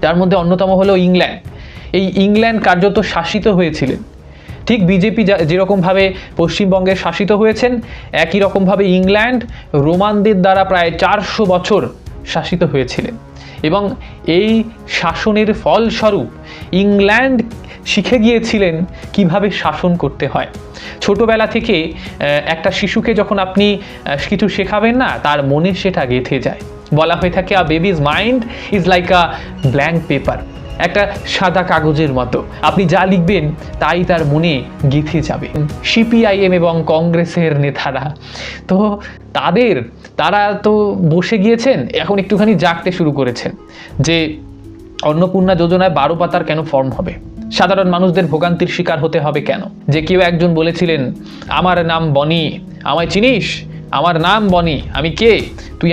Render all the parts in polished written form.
যার মধ্যে অন্যতম হলো ইংল্যান্ড। এই ইংল্যান্ড কার্যত শাসিত হয়েছিলেন, ঠিক বিজেপি যেরকমভাবে পশ্চিমবঙ্গে শাসিত হয়েছেন, একই রকমভাবে ইংল্যান্ড রোমানদের দ্বারা প্রায় 400 বছর শাসিত হয়েছিলেন। এবং এই শাসনের ফলস্বরূপ ইংল্যান্ড শিখে গিয়েছিলেন কিভাবে শাসন করতে হয়। ছোটবেলা থেকে একটা শিশুকে যখন আপনি কিছু শেখাবেন না, তার মনে সেটা গেঁথে যায়। বলা হয়ে থাকে a baby's mind is like a blank paper, একটা সাদা কাগজের মতো, আপনি যা লিখবেন তাই তার মনে গেঁথে যাবে। সিপিআইএম এবং কংগ্রেসের নেতারা তো তারা তো বসে গিয়েছেন, এখন একটুখানি জাগতে শুরু করেছেন যে অন্নপূর্ণা যোজনায় 12 পাতার কেন ফর্ম হবে, সাধারণ মানুষদের ভোগান্তির শিকার হতে হবে কেন। যে কেউ একজন বলেছিলেন, আমার নাম বনি, আমায় চিনিস, আমার নাম বনি, আমি কে, তুই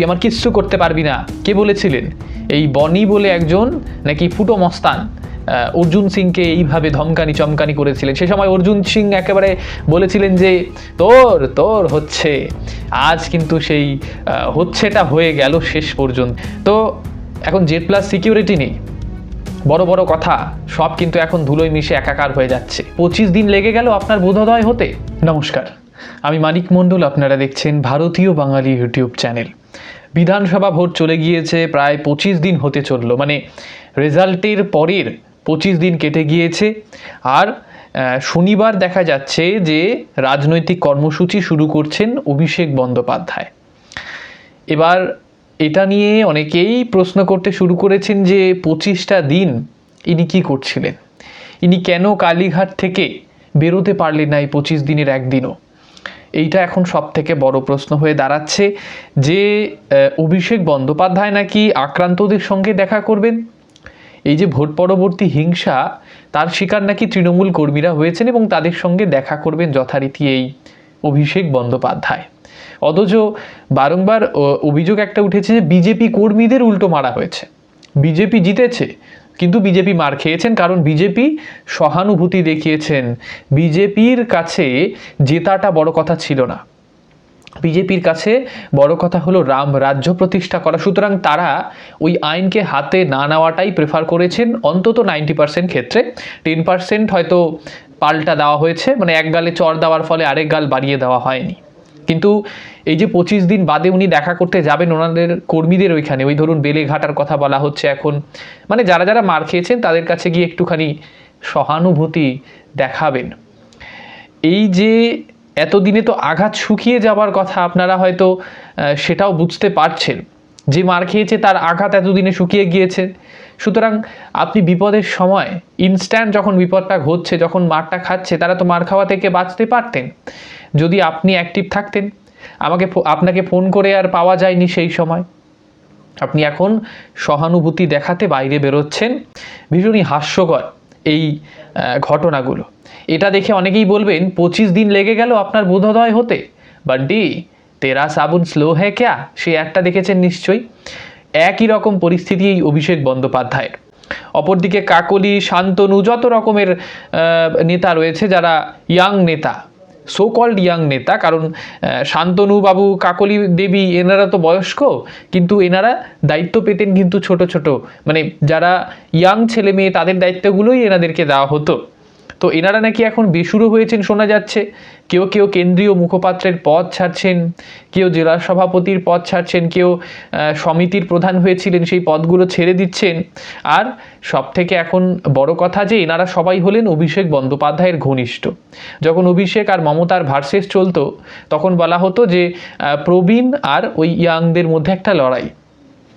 আমার কিচ্ছু করতে পারবি না। কে বলেছিলেন? এই বনি বলে একজন নাকি ফুটো মস্তান অর্জুন সিংকে এইভাবে ধমকানি চমকানি করেছিলেন। সে সময় অর্জুন সিং একেবারে বলেছিলেন যে তোর হচ্ছে। আজ কিন্তু সেই হচ্ছেটা হয়ে গেল শেষ পর্যন্ত। তো এখন Z+ সিকিউরিটি নেই, বড় বড় কথা সব কিন্তু এখন ধুলোয় মিশে একাকার হয়ে যাচ্ছে। 25 দিন লেগে গেল আপনার বোধোদয় হতে। নমস্কার, আমি মানিক মণ্ডল, আপনারা দেখছেন ভারতীয় বাঙালি ইউটিউব চ্যানেল। বিধানসভা ভোট চলে গিয়েছে, প্রায় 25 দিন হতে চললো, মানে রেজাল্টের পরের 25 দিন কেটে গিয়েছে। আর শনিবার দেখা যাচ্ছে যে রাজনৈতিক কর্মসূচি শুরু করছেন অভিষেক বন্দ্যোপাধ্যায়। এবার এটা নিয়ে অনেকেই প্রশ্ন করতে শুরু করেছেন যে 25টা দিন ইনি কী করছিলেন, ইনি কেন কালীঘাট থেকে বেরোতে পারলেন না এই 25 দিনের একদিনও। এইটা এখন সব থেকে বড় প্রশ্ন হয়ে দাঁড়াচ্ছে যে অভিষেক বন্দ্যোপাধ্যায় নাকি আক্রান্তদের সঙ্গে দেখা করবেন। এই যে ভোট পরবর্তী হিংসা, তার শিকার নাকি তৃণমূল কর্মীরা হয়েছেন এবং তাদের সঙ্গে দেখা করবেন যথারীতি এই অভিষেক বন্দ্যোপাধ্যায়। অথচ বারংবার অভিযোগ একটা উঠেছে যে বিজেপি কর্মীদের উল্টো মারা হয়েছে। বিজেপি জিতেছে কিন্তু বিজেপি মার খেয়েছেন, কারণ বিজেপি সহানুভূতি দেখিয়েছেন। বিজেপির কাছে জেতাটা বড় কথা ছিল না, বিজেপির কাছে বড় কথা হলো রাম রাজ্য প্রতিষ্ঠা করা। সুতরাং তারা ওই আইনকে হাতে না নেওয়াটাই প্রেফার করেছেন, অন্তত 90% ক্ষেত্রে। 10% হয়তো পাল্টা দেওয়া হয়েছে, মানে এক গালে চড় দেওয়ার ফলে আরেক গাল বাড়িয়ে দেওয়া হয়নি। কিন্তু এই যে 25 দিন বাদে উনি দেখা করতে যাবেন ওনাদের কর্মীদের ওইখানে, ওই ধরুন বেলেঘাটার কথা বলা হচ্ছে এখন, মানে যারা যারা মার খেয়েছেন তাদের কাছে গিয়ে একটুখানি সহানুভূতি দেখাবেন। এই যে এতদিনে তো আঘাত শুকিয়ে যাওয়ার কথা, আপনারা হয়তো সেটাও বুঝতে পারছেন যে মার খেয়েছে তার আঘাত এতদিনে শুকিয়ে গিয়েছে। সুতরাং আপনি বিপদের সময় ইনস্ট্যান্ট যখন বিপদটা ঘটছে, যখন মারটা খাচ্ছে, তারা তো মার খাওয়া থেকে বাঁচতে পারতেন যদি আপনি অ্যাক্টিভ থাকতেন। আপনাকে ফোন করে আর পাওয়া যায়নি সেই সময়, আপনি এখন সহানুভূতি দেখাতে বাইরে বেরোচ্ছেন। ভীষণই হাস্যকর এই ঘটনাগুলো। এটা দেখে অনেকেই বলবেন 25 দিন লেগে গেল আপনার বোধোদয় হতে, বান্টি তেরা সাবুন স্লো হ্যায় ক্যা, সে একটা দেখেছেন নিশ্চয়ই। একই রকম পরিস্থিতি এই অভিষেক বন্দ্যোপাধ্যায়ের। অপরদিকে কাকলি, শান্তনু, যত রকমের নেতা রয়েছে যারা ইয়াং নেতা, সো কল্ড ইয়াং নেতা, কারণ শান্তনু বাবু, কাকলি দেবী এনারা তো বয়স্ক, কিন্তু এনারা দায়িত্ব পেতেন কিন্তু ছোট ছোট, মানে যারা ইয়াং ছেলে মেয়ে তাদের দায়িত্বগুলোই এনাদেরকে দেওয়া হতো। তো এনারা নাকি এখন বেসুরো হয়েছেন শোনা যাচ্ছে। কেউ কেউ কেন্দ্রীয় মুখপাত্রের পদ ছাড়ছেন, কেউ জেলা সভাপতির পদ ছাড়ছেন, কেউ সমিতির প্রধান হয়েছিলেন সেই পদগুলো ছেড়ে দিচ্ছেন। আর সব থেকে এখন বড় কথা যে এনারা সবাই হলেন অভিষেক বন্দ্যোপাধ্যায়ের ঘনিষ্ঠ। যখন অভিষেক আর মমতার ভার্সেস চলতো তখন বলা হতো যে প্রবীণ আর ওই ইয়াংদের মধ্যে একটা লড়াই।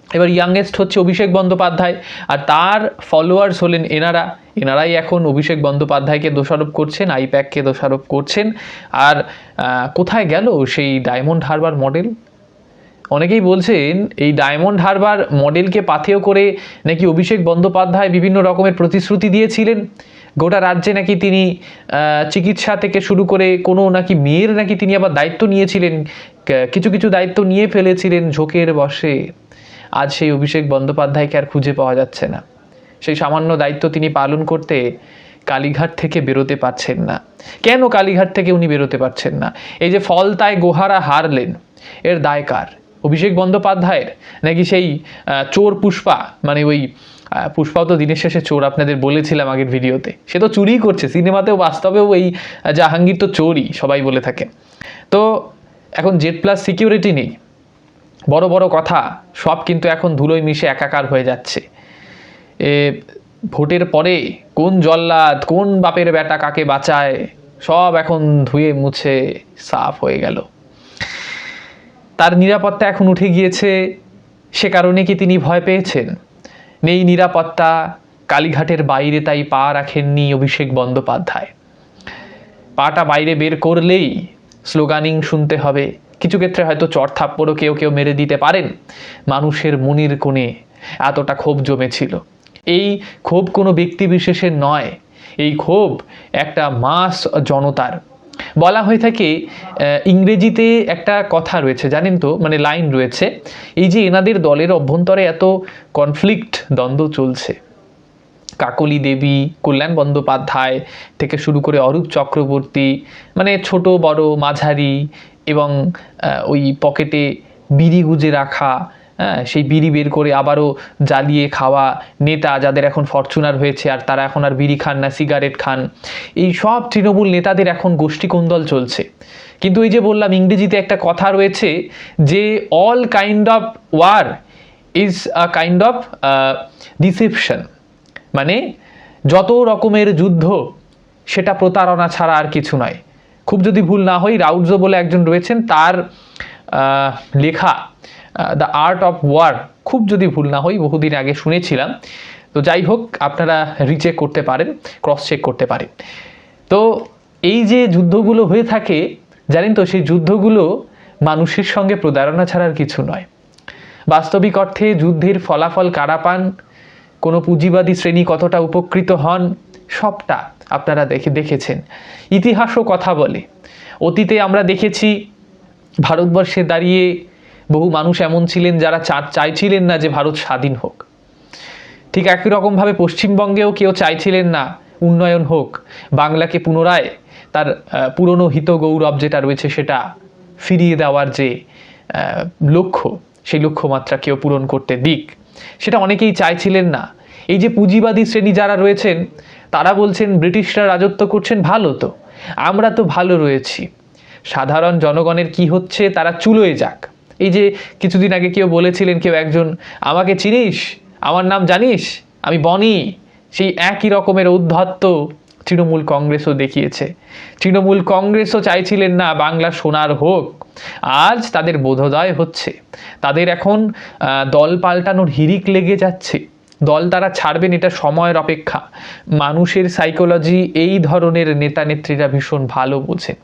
এবার ইয়াংগেস্ট হচ্ছে অভিষেক বন্দ্যোপাধ্যায়, আর তার ফলোয়ার্স হলেন এনারাই এখন অভিষেক বন্দ্যোপাধ্যায়কে দোষারোপ করছেন, আইপ্যাককে দোষারোপ করছেন। আর কোথায় গেল সেই ডায়মন্ড হারবার মডেল? অনেকেই বলছেন এই ডায়মন্ড হারবার মডেলকে পাথেয় করে নাকি অভিষেক বন্দ্যোপাধ্যায় বিভিন্ন রকমের প্রতিশ্রুতি দিয়েছিলেন। গোটা রাজ্যে নাকি তিনি চিকিৎসা থেকে শুরু করে কোনো নাকি মেয়ের নাকি তিনি আবার দায়িত্ব নিয়েছিলেন, কিছু কিছু দায়িত্ব নিয়ে ফেলেছিলেন ঝোঁকের বশে। আজ সেই অভিষেক বন্দ্যোপাধ্যায়কে আর খুঁজে পাওয়া যাচ্ছে না। সেই সামান্য দায়িত্ব তিনি পালন করতে কালীঘাট থেকে বেরোতে পারছেন না। কেন কালীঘাট থেকে উনি বেরোতে পারছেন না? এই যে ফলতায় গোহারা হারলেন, এর দায় কার? অভিষেক বন্দ্যোপাধ্যায়ের, নাকি সেই চোর পুষ্পা, মানে ওই পুষ্পাও তো দিনের শেষে চোর, আপনাদের বলেছিলাম আগের ভিডিওতে, সে তো চুরিই করছে সিনেমাতেও, বাস্তবেও এই জাহাঙ্গীর তো চোরই সবাই বলে থাকে। তো এখন Z+ সিকিউরিটি নেই, বড় বড় কথা সব কিন্তু এখন ধুলোয় মিশে একাকার হয়ে যাচ্ছে। ভোটের পরে কোন জল্লাদ কোন বাপের বেটা কাকে বাঁচায় সব এখন ধুয়ে মুছে সাফ হয়ে গেল। তার নিরাপত্তা এখন উঠে গিয়েছে, সে কারণে কি তিনি ভয় পেয়েছেন? নেই নিরাপত্তা, কালীঘাটের বাইরে তাই পা রাখেননি অভিষেক বন্দ্যোপাধ্যায়। পাটা বাইরে বের করলেই স্লোগানিং শুনতে হবে, কিছু ক্ষেত্রে হয়তো চড়থাপ্পড়ও কেউ কেউ মেরে দিতে পারেন। মানুষের মনির কোণে এতটা ক্ষোভ জমেছিল। এই ক্ষোভ কোনো ব্যক্তি বিশেষের নয়, এই ক্ষোভ একটা মাস জনতার। বলা হয়ে থাকে, ইংরেজিতে একটা কথা রয়েছে জানেন তো, মানে লাইন রয়েছে, এই যে এনাদের দলের অভ্যন্তরে এত কনফ্লিক্ট, দ্বন্দ্ব চলছে, কাকলি দেবী, কল্যাণ বন্দ্যোপাধ্যায় থেকে শুরু করে অরূপ চক্রবর্তী, মানে ছোট বড় মাঝারি, এবং ওই পকেটে বিড়ি গুজে রাখা, সেই বিড়ি বের করে আবারও জ্বালিয়ে খাওয়া নেতা, যাদের এখন ফরচুনার হয়েছে আর তারা এখন আর বিড়ি খান না, সিগারেট খান, এই সব তৃণমূল নেতাদের এখন গোষ্ঠী কোন্দল চলছে। কিন্তু এই যে বললাম, ইংরেজিতে একটা কথা রয়েছে যে all kind of war is a kind of deception, মানে যত রকমের যুদ্ধ সেটা প্রতারণা ছাড়া আর কিছু নয়। খুব যদি ভুল না হই, রাউটজো বলে একজন রয়েছেন, তার লেখা দ্য আর্ট অফ ওয়ার, খুব যদি ভুল না হই, বহুদিন আগে শুনেছিলাম। তো যাই হোক, আপনারা রিচেক করতে পারেন, ক্রস চেক করতে পারেন। তো এই যে যুদ্ধগুলো হয়ে থাকে, জানেন তো, সেই যুদ্ধগুলো মানুষের সঙ্গে প্রতারণা ছাড়ার কিছু নয়। বাস্তবিক অর্থে যুদ্ধের ফলাফল কারা পান, কোনো পুঁজিবাদী শ্রেণী কতটা উপকৃত হন, সবটা আপনারা দেখেছেন। ইতিহাসও কথা বলে। অতীতে আমরা দেখেছি ভারতবর্ষে দাঁড়িয়ে বহু মানুষ এমন ছিলেন যারা চাইছিলেন না যে ভারত স্বাধীন হোক। ঠিক একই রকমভাবে পশ্চিমবঙ্গেও কেউ চাইছিলেন না উন্নয়ন হোক, বাংলাকে পুনরায় তার পুরনো হিত গৌরব যেটা রয়েছে সেটা ফিরিয়ে দেওয়ার যে লক্ষ্য, সেই লক্ষ্যমাত্রা কেউ পূরণ করতে দিক, সেটা অনেকেই চাইছিলেন না। এই যে পুঁজিবাদী শ্রেণী যারা রয়েছেন, তারা বলছেন ব্রিটিশরা রাজত্ব করছেন, ভালো তো, আমরা তো ভালো রয়েছি, সাধারণ জনগণের কি হচ্ছে তারা চুলোয় যাক। এই যে কিছুদিন আগে কেউ বলেছিলেন, কেউ একজন, আমাকে চিনিস, আমার নাম জানিস, আমি বনি, সেই একই রকমের ঔদ্ধত্য তৃণমূল কংগ্রেসও দেখিয়েছে। তৃণমূল কংগ্রেসও চাইছিলেন না বাংলা সোনার হোক, আজ তাদের বোধোদয় হচ্ছে, তাদের এখন দল পাল্টানোর হিড়িক লেগে যাচ্ছে। দল তারা ছাড়বেন, এটা সময়ের অপেক্ষা। মানুষের সাইকোলজি এই ধরনের নেতা নেত্রীরা ভীষণ ভালো বোঝেন।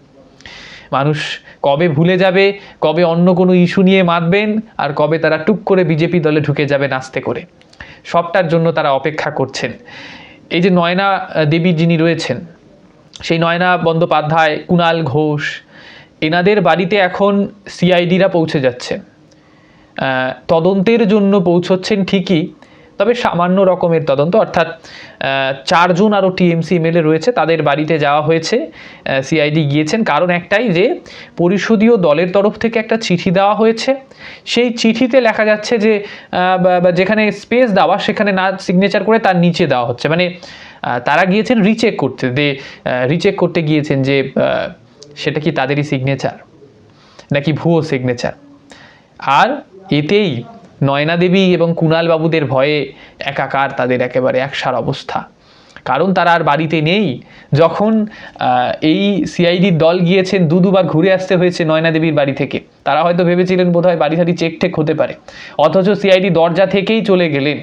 মানুষ কবে ভুলে যাবে, কবে অন্য কোনো ইস্যু নিয়ে মাতবেন, আর কবে তারা টুক করে বিজেপি দলে ঢুকে যাবে নাচতে করে, সবটার জন্য তারা অপেক্ষা করছেন। এই যে নয়না দেবী যিনি রয়েছেন, সেই নয়না বন্দ্যোপাধ্যায়, কুণাল ঘোষ, এনাদের বাড়িতে এখন সিআইডিরা পৌঁছে যাচ্ছেন, তদন্তের জন্য পৌঁছচ্ছেন ঠিকই, তবে সামান্য রকমের তদন্ত, অর্থাৎ 4 জন আরও টিএমসি এমএলএ রয়েছে, তাদের বাড়িতে যাওয়া হয়েছে, সিআইডি গিয়েছেন। কারণ একটাই, যে পরিষদীয় দলের তরফ থেকে একটা চিঠি দেওয়া হয়েছে, সেই চিঠিতে লেখা যাচ্ছে যে যেখানে স্পেস দেওয়া সেখানে না সিগনেচার করে তার নিচে দেওয়া হচ্ছে, মানে তারা গিয়েছেন রিচেক করতে, রিচেক করতে গিয়েছেন যে সেটা কি তাদেরই সিগনেচার নাকি ভুয়ো সিগনেচার। আর এতেই নয়না দেবী এবং কুণাল বাবুদের ভয়ে একাকার, তাদের একেবারে একসার অবস্থা, কারণ তারা আর বাড়িতে নেই। যখন এই সিআইডির দল গিয়েছেন, দুবার ঘুরে আসতে হয়েছে নয়না দেবীর বাড়ি থেকে। তারা হয়তো ভেবেছিলেন বোধহয় বাড়ি সাড়ি চেক টেক হতে পারে, অথচ সিআইডি দরজা থেকেই চলে গেলেন।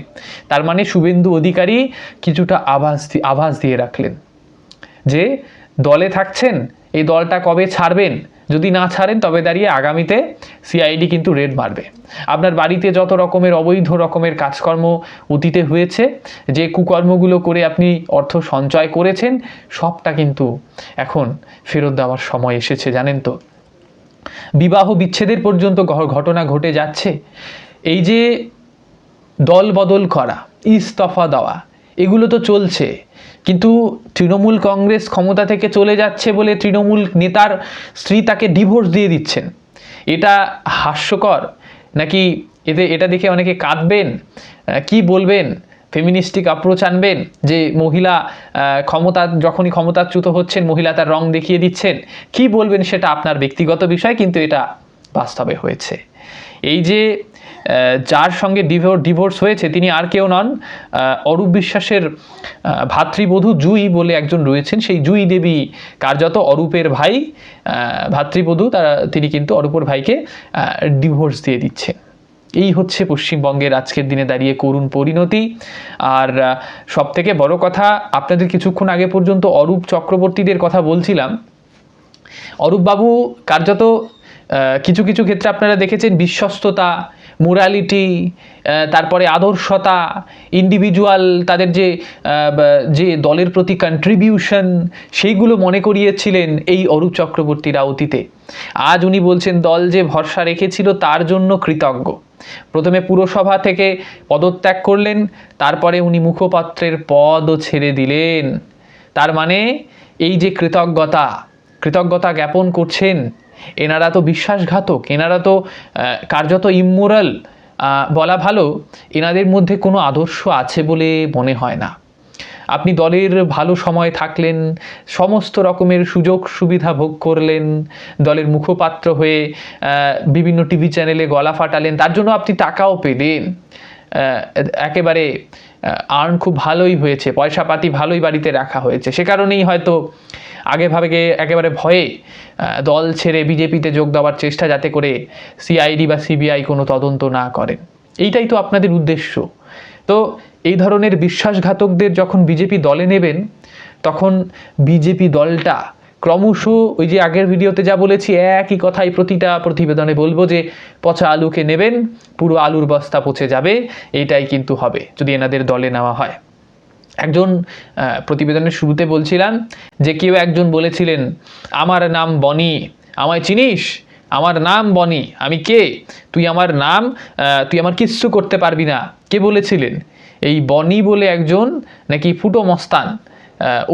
তার মানে শুভেন্দু অধিকারী কিছুটা আভাস দিয়ে রাখলেন যে দলে থাকছেন, এই দলটা কবে ছাড়বেন, যদি না ছাড়েন তবে দাঁড়িয়ে আগামীতে সিআইডি কিন্তু রেড মারবে। আপনার বাড়িতে যত রকমের অবৈধ রকমের কাজকর্ম অতীতে হয়েছে, যে কুকর্মগুলো করে আপনি অর্থ সঞ্চয় করেছেন, সবটা কিন্তু এখন ফেরত দেওয়ার সময় এসেছে, জানেন তো। বিবাহ বিচ্ছেদের পর্যন্ত ঘটনা ঘটে যাচ্ছে। এই যে দল বদল করা, ইস্তফা দেওয়া, এগুলো তো চলছে, কিন্তু তৃণমূল কংগ্রেস ক্ষমতা থেকে চলে যাচ্ছে বলে তৃণমূল নেতার স্ত্রী তাকে ডিভোর্স দিয়ে দিচ্ছেন। এটা হাস্যকর নাকি এটা দেখে অনেকে কাঁদবেন? কি বলবেন? ফেমিনিস্টিক অ্যাপ্রোচ আনবেন যে মহিলা যখনই ক্ষমতাচ্যুত হচ্ছেন মহিলা তার রং দেখিয়ে দিচ্ছেন? কি বলবেন সেটা আপনার ব্যক্তিগত বিষয়, কিন্তু এটা বাস্তবে হয়েছে। এই যে যার সঙ্গে ডিভোর্স হয়েছে তিনি আর কেউ নন, অরূপ বিশ্বাসের ভাতৃবধূ জুই বলে একজন রয়েছেন। সেই জুই দেবী কার্যত অরূপের ভাই, ভাতৃবধূ তিনি কিন্তু অরূপের ভাইকে ডিভোর্স দিয়ে দিচ্ছেন। এই হচ্ছে পশ্চিমবঙ্গের আজকের দিনে দাঁড়িয়ে করুণ পরিণতি। আর সবথেকে বড় কথা, আপনাদের কিছুক্ষণ আগে পর্যন্ত অরূপ চক্রবর্তীদের কথা বলছিলাম। অরূপবাবু কার্যত কিছু কিছু ক্ষেত্রে আপনারা দেখেছেন বিশ্বস্ততা, মোরালিটি, তারপরে আদর্শতা, ইন্ডিভিজুয়াল তাদের যে দলের প্রতি কন্ট্রিবিউশন, সেইগুলো মনে করিয়েছিলেন এই অরূপ চক্রবর্তীরা অতীতে। আজ উনি বলছেন দল যে ভরসা রেখেছিল তার জন্য কৃতজ্ঞ। প্রথমে পুরসভা থেকে পদত্যাগ করলেন, তারপরে উনি মুখপাত্রের পদও ছেড়ে দিলেন। তার মানে এই যে কৃতজ্ঞতা জ্ঞাপন করছেন, এনারা তো বিশ্বাসঘাতক, এনারা তো কার্যত ইমোরাল বলা ভালো। এনাদের মধ্যে কোনো আদর্শ আছে বলে মনে হয় না। আপনি দলের ভালো সময় থাকলেন, সমস্ত রকমের সুযোগ সুবিধা ভোগ করলেন, দলের মুখপাত্র হয়ে বিভিন্ন টিভি চ্যানেলে গলা ফাটালেন, তার জন্য আপনি টাকাও পেলেন, একেবারে আর্ন খুব ভালোই হয়েছে, পয়সাপাতি ভালোই বাড়িতে রাখা হয়েছে। সে কারণেই হয়তো একেবারে ভয়ে দল ছেড়ে বিজেপিতে যোগ দেওয়ার চেষ্টা, যাতে করে সিআইডি বা সিবিআই কোনো তদন্ত না করেন। এইটাই তো আপনাদের উদ্দেশ্য। তো এই ধরনের বিশ্বাসঘাতকদের যখন বিজেপি দলে নেবেন, তখন বিজেপি দলটা ক্রমশ, ওই যে আগের ভিডিওতে যা বলেছি একই কথাই প্রতিটা প্রতিবেদনে বলবো, যে পচা আলুকে নেবেন, পুরো আলুর বস্তা পচে যাবে। এইটাই কিন্তু হবে যদি এনাদের দলে নেওয়া হয়। একজন প্রতিবেদনের শুরুতে বলছিলাম যে কেউ একজন বলেছিলেন, আমার নাম বনি, আমায় চিনিস? আমার নাম বনি, আমি কে? তুই আমার কিচ্ছু করতে পারবি না। কে বলেছিলেন? এই বনি বলে একজন নাকি ফুটো মস্তান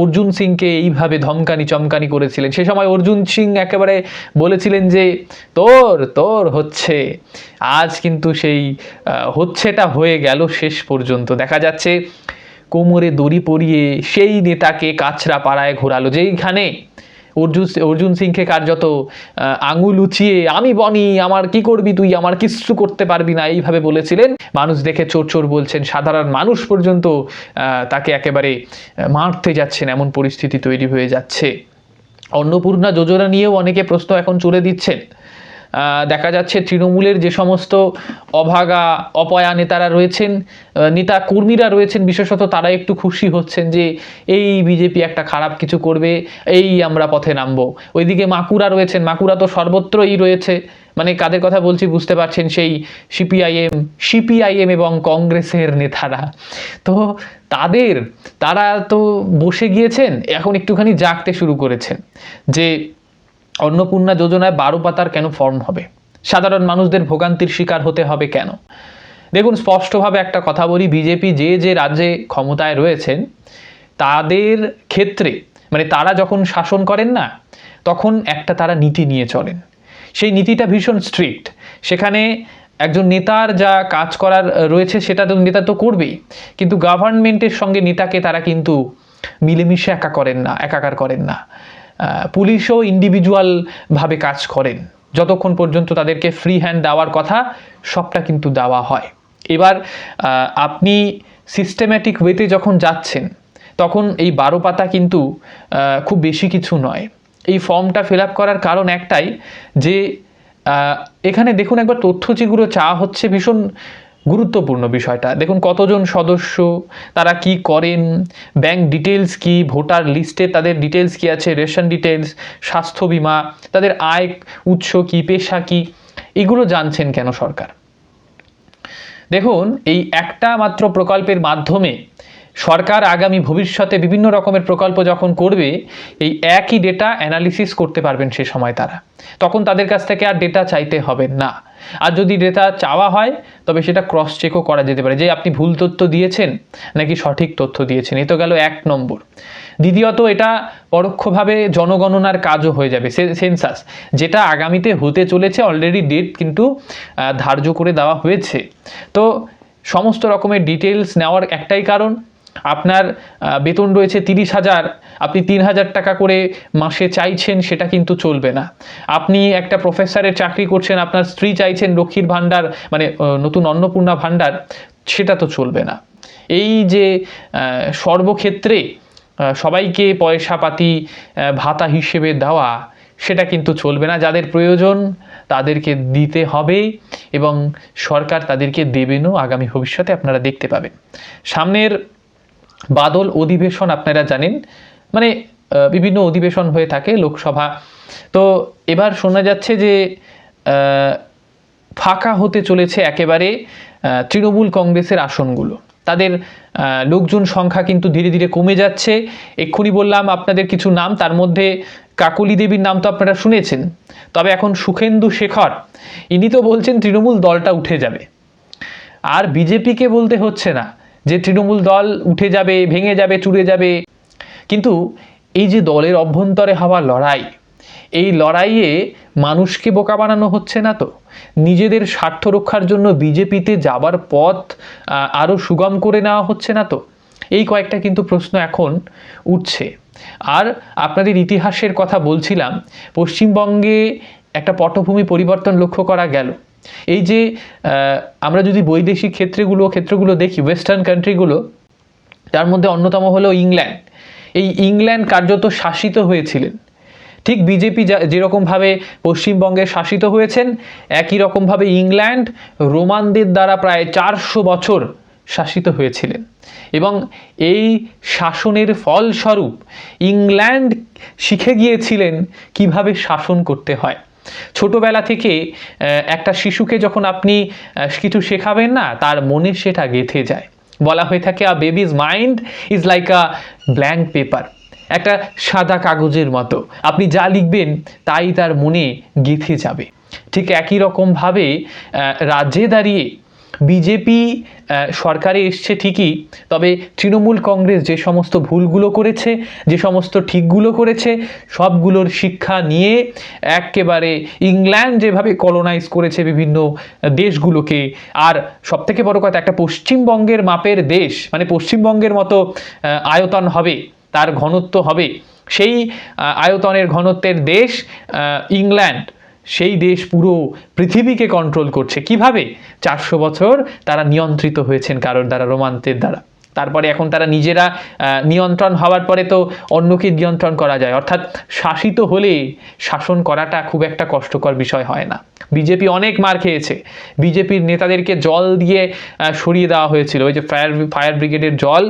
অর্জুন সিংকে এইভাবে ধমকানি চমকানি করেছিলেন। সে সময় অর্জুন সিং একেবারে বলেছিলেন যে তোর হচ্ছে। আজ কিন্তু সেই হচ্ছেটা হয়ে গেল। শেষ পর্যন্ত দেখা যাচ্ছে কোমরে দড়ি পরিয়ে সেই নেতাকে কাছড়া পাড়ায় ঘোরালো, যেইখানে অর্জুন সিংকে কার্যত আঙুল উঁচিয়ে, আমি বনি, আমার কি করবি তুই, আমার কিচ্ছু করতে পারবি না, এইভাবে বলেছিলেন। মানুষ দেখে চোর চোর বলছেন, সাধারণ মানুষ পর্যন্ত তাকে একেবারে মারতে যাচ্ছেন, এমন পরিস্থিতি তৈরি হয়ে যাচ্ছে। অন্নপূর্ণা যোজনা নিয়েও অনেকে প্রশ্ন এখন চলে দিচ্ছেন। দেখা যাচ্ছে তৃণমূলের যে সমস্ত অভাগা অপয়া নেতারা রয়েছেন, নেতা কর্মীরা রয়েছেন বিশেষত, তারা একটু খুশি হচ্ছেন যে এই বিজেপি একটা খারাপ কিছু করবে, এই আমরা পথে নামবো। ওইদিকে মাকুরা রয়েছেন, মাকুরা তো সর্বত্রই রয়েছে, মানে কাদের কথা বলছি বুঝতে পারছেন, সেই সিপিআইএম এবং কংগ্রেসের নেতারা। তো তারা তো বসে গিয়েছেন, এখন একটুখানি জাগতে শুরু করেছেন যে অন্নপূর্ণা যোজনায় 12 পাতার কেন ফর্ম হবে, সাধারণ মানুষদের ভোগান্তির শিকার হতে হবে কেন? দেখুন, স্পষ্টভাবে একটা কথা বলি, বিজেপি যে রাজ্যে ক্ষমতায় রয়েছেন তাদের ক্ষেত্রে, মানে তারা যখন শাসন করেন না, তখন একটা তারা নীতি নিয়ে চলেন। সেই নীতিটা ভীষণ স্ট্রিক্ট। সেখানে একজন নেতার যা কাজ করার রয়েছে সেটা তো নেতা তো করবেই, কিন্তু গভর্নমেন্টের সঙ্গে নেতাকে তারা কিন্তু মিলেমিশে একাকার করেন না। পুলিশও ইন্ডিভিজুয়ালভাবে কাজ করেন, যতক্ষণ পর্যন্ত তাদেরকে ফ্রি হ্যান্ড দেওয়ার কথা সবটা কিন্তু দেওয়া হয়। এবার আপনি সিস্টেম্যাটিক ওয়েতে যখন যাচ্ছেন, তখন এই 12 পাতা কিন্তু খুব বেশি কিছু নয়। এই ফর্মটা ফিল আপ করার কারণ একটাই, যে এখানে দেখুন একবার তথ্য যেগুলো চাওয়া হচ্ছে, ভীষণ গুরুত্বপূর্ণ বিষয়টা। দেখুন কতজন সদস্য, তারা কি করেন, ব্যাংক ডিটেলস কি, ভোটার লিস্টে তাদের ডিটেলস কি আছে, রেশন ডিটেলস, স্বাস্থ্য বিমা, তাদের আয় উৎস কি, পেশা কি, এগুলো জানছেন কেন সরকার? দেখুন, এই একটা মাত্র প্রকল্পের মাধ্যমে সরকার আগামী ভবিষ্যতে বিভিন্ন রকমের প্রকল্প যখন করবে, এই একই ডেটা অ্যানালিসিস করতে পারবেন সে সময় তারা, তখন তাদের কাছ থেকে আর ডেটা চাইতে হবে না। আর যদি ডেটা চাওয়া হয় তবে সেটা ক্রস চেকও করা যেতে পারে যে আপনি ভুল তথ্য দিয়েছেন নাকি সঠিক তথ্য দিয়েছেন। এই তো গেল 1 নম্বর। দ্বিতীয়ত, এটা পরোক্ষভাবে জনগণনার কাজও হয়ে যাবে, সেন্সাস, যেটা আগামীতে হতে চলেছে। অলরেডি ডেট কিন্তু ধার্য করে দেওয়া হয়েছে। তো সমস্ত রকমের ডিটেলস নেওয়ার একটাই কারণ, আপনার বেতন রয়েছে 30,000, আপনি 3,000 টাকা করে মাসে চাইছেন, সেটা কিন্তু চলবে না। আপনি একটা প্রফেসরের চাকরি করছেন, আপনার স্ত্রী চাইছেন লক্ষ্মীর ভাণ্ডার, মানে নতুন অন্নপূর্ণা ভাণ্ডার, সেটা তো চলবে না। এই যে সর্বক্ষেত্রে সবাইকে পয়সাপাতি ভাতা হিসেবে দেওয়া, সেটা কিন্তু চলবে না। যাদের প্রয়োজন তাদেরকে দিতে হবে এবং সরকার তাদেরকে দেবেনও আগামী ভবিষ্যতে, আপনারা দেখতে পাবেন। সামনের বাদল অধিবেশন আপনারা জানেন, মানে বিভিন্ন অধিবেশন হয়ে থাকে লোকসভা। তো এবার শোনা যাচ্ছে যে ফাঁকা হতে চলেছে একেবারে তৃণমূল কংগ্রেসের আসনগুলো। তাদের লোকজন সংখ্যা কিন্তু ধীরে ধীরে কমে যাচ্ছে। এক্ষুনি বললাম আপনাদের কিছু নাম, তার মধ্যে কাকলি দেবীর নাম তো আপনারা শুনেছেন, তবে এখন সুখেন্দু শেখর, ইনি তো বলছেন তৃণমূল দলটা উঠে যাবে। আর বিজেপিকে বলতে হচ্ছে না যে তৃণমূল দল উঠে যাবে, ভেঙে যাবে, চুরে যাবে। কিন্তু এই যে দলের অভ্যন্তরে হওয়া লড়াই, এই লড়াইয়ে মানুষকে বোকা বানানো হচ্ছে না তো? নিজেদের স্বার্থ রক্ষার জন্য বিজেপিতে যাবার পথ আরও সুগম করে নেওয়া হচ্ছে না তো? এই কয়েকটা কিন্তু প্রশ্ন এখন উঠছে। আর আপনাদের ইতিহাসের কথা বলছিলাম, পশ্চিমবঙ্গে একটা পটভূমি পরিবর্তন লক্ষ্য করা গেল। এই যে আমরা যদি বৈদেশিক ক্ষেত্রগুলো দেখি, ওয়েস্টার্ন কান্ট্রিগুলো, তার মধ্যে অন্যতম হলো ইংল্যান্ড। এই ইংল্যান্ড কার্যত শাসিত হয়েছিলেন, ঠিক বিজেপি যেরকমভাবে পশ্চিমবঙ্গে শাসিত হয়েছেন, একই রকমভাবে ইংল্যান্ড রোমানদের দ্বারা প্রায় 400 বছর শাসিত হয়েছিলেন। এবং এই শাসনের ফলস্বরূপ ইংল্যান্ড শিখে গিয়েছিলেন কিভাবে শাসন করতে হয়। ছোটবেলা থেকে একটা শিশুকে যখন আপনি কিছু শেখাবেন না, তার মনে সেটা গেঁথে যায়। বলা হয়ে থাকে a baby's mind is like a blank paper, একটা সাদা কাগজের মতো, আপনি যা লিখবেন তাই তার মনে গেঁথে যাবে। ঠিক একই রকমভাবে রাজ্যে দাঁড়িয়ে বিজেপি সরকারে এসছে ঠিকই, তবে তৃণমূল কংগ্রেস যে সমস্ত ভুলগুলো করেছে, যে সমস্ত ঠিকগুলো করেছে, সবগুলোর শিক্ষা নিয়ে একেবারে ইংল্যান্ড যেভাবে কলোনাইজ করেছে বিভিন্ন দেশগুলোকে, আর সবথেকে বড় কথা, একটা পশ্চিমবঙ্গের মাপের দেশ, মানে পশ্চিমবঙ্গের মতো আয়তন হবে, তার ঘনত্ব হবে, সেই আয়তনের ঘনত্বের দেশ ইংল্যান্ড, সেই দেশ পুরো পৃথিবীকে কন্ট্রোল করছে। কিভাবে? 400 বছর তারা নিয়ন্ত্রিত হয়েছেন কারোর দ্বারা, রোমানদের দ্বারা। তারপরে এখন তারা নিজেরা নিয়ন্ত্রণ হওয়ার পরে তো অন্যকে নিয়ন্ত্রণ করা যায়, অর্থাৎ শাসিত হলে শাসন করাটা খুব একটা কষ্টকর বিষয় হয় না। বিজেপি অনেক মার খেয়েছে, বিজেপির নেতাদেরকে জল দিয়ে সরিয়ে দেওয়া হয়েছিল, ওই যে ফায়ার ব্রিগেডের জল,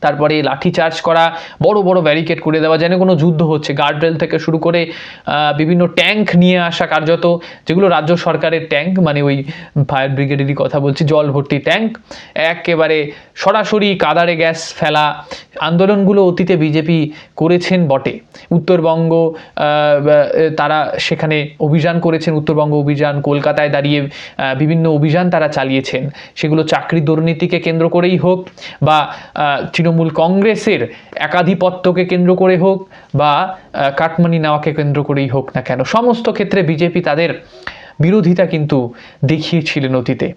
তারপরে লাঠিচার্জ করা, বড় বড় ব্যারিকেড করে দেওয়া, যেন কোনো যুদ্ধ হচ্ছে। গার্ডরেল থেকে শুরু করে বিভিন্ন ট্যাঙ্ক নিয়ে আসা, কার্যত যেগুলো রাজ্য সরকারের ট্যাঙ্ক, মানে ওই ফায়ার ব্রিগেডেরই কথা বলছি, জল ভর্তি ট্যাঙ্ক, একেবারে সরাসরি কাদারে গ্যাস ফেলা। আন্দোলনগুলো অতীতে বিজেপি করেছেন বটে। উত্তরবঙ্গ, তারা সেখানে অভিযান করেছেন, উত্তরবঙ্গ অভিযান, কলকাতায় দাঁড়িয়ে বিভিন্ন অভিযান তারা চালিয়েছেন। সেগুলো চাকরি দুর্নীতিকে কেন্দ্র করেই হোক, বা তৃণমূল কংগ্রেসের একাধিপত্যকে কেন্দ্র করে হোক, বা কাটমানি নেওয়াকে কেন্দ্র করেই হোক না কেন, সমস্ত ক্ষেত্রে বিজেপি তাদের বিরোধিতা কিন্তু দেখিয়েছিলেন অতীতে।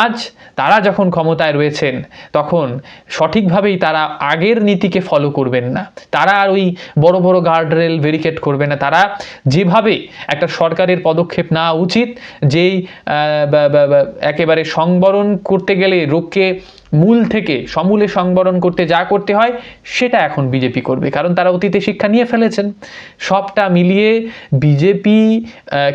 আজ তারা যখন ক্ষমতায় রয়েছেন, তখন সঠিকভাবেই তারা আগের নীতিকে ফলো করবেন না। তারা আর ওই বড় বড় গার্ডরেল ব্যারিকেড করবে না। তারা যেভাবে একটা সরকারের পদক্ষেপ নেওয়া উচিত, যেই একেবারে সংবরণ করতে গেলে রোগকে মূল থেকে সমূলে সংবরণ করতে যা করতে হয়, সেটা এখন বিজেপি করবে, কারণ তারা অতীতে শিক্ষা নিয়ে ফেলেছেন। সবটা মিলিয়ে বিজেপি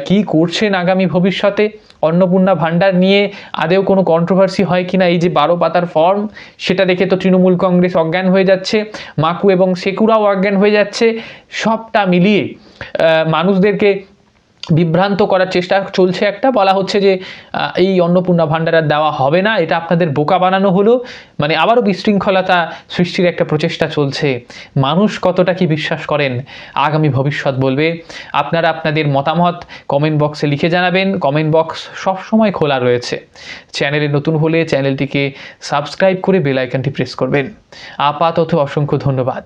কি করছেন আগামী ভবিষ্যতে, অন্নপূর্ণা ভাণ্ডার নিয়ে আদেও কোনো কন্ট্রোভার্সি হয় কিনা, এই যে 12 পাতার ফর্ম, সেটা দেখে তো তৃণমূল কংগ্রেস অজ্ঞান হয়ে যাচ্ছে, মাকু এবং সেকুরাও অজ্ঞান হয়ে যাচ্ছে। সবটা মিলিয়ে মানুষদেরকে বিভ্রান্ত করার চেষ্টা চলছে। একটা বলা হচ্ছে যে এই অন্নপূর্ণা ভাণ্ডার আর দেওয়া হবে না, এটা আপনাদের বোকা বানানো হলো, মানে আবারও বিশৃঙ্খলতা সৃষ্টির একটা প্রচেষ্টা চলছে। মানুষ কতটা কি বিশ্বাস করেন আগামী ভবিষ্যৎ বলবে। আপনারা আপনাদের মতামত কমেন্ট বক্সে লিখে জানাবেন। কমেন্ট বক্স সবসময় খোলা রয়েছে। চ্যানেলে নতুন হলে চ্যানেলটিকে সাবস্ক্রাইব করে বেল আইকনটি প্রেস করবেন। আপাতত অসংখ্য ধন্যবাদ।